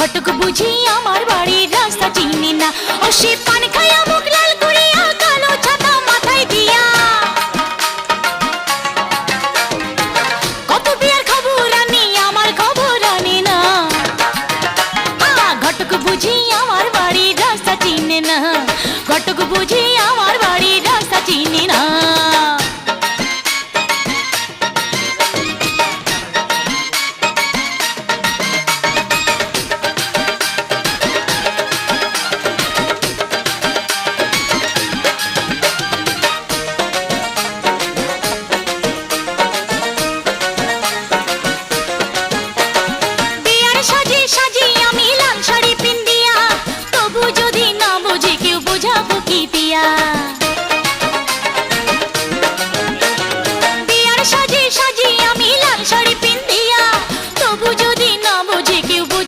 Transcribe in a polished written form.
ঘটক বুঝি আমার বাড়ির রাস্তা চিনি না, ও সে পান খায়া মুখ লাল করিয়া কালো ছাতা মাথায় দিয়া। কত বিয়ার খবর আনি আমার খবর আনে না, ঘটক বুঝি আমার বাড়ির রাস্তা চিনে না, ঘটক বুঝি আমার বাড়ির রাস্তা চিনি না। সাজি আমি লাল শাড়ি পিন্দিয়া, তবু যদি না বুঝি কেউ বোঝাবো কি দিয়া।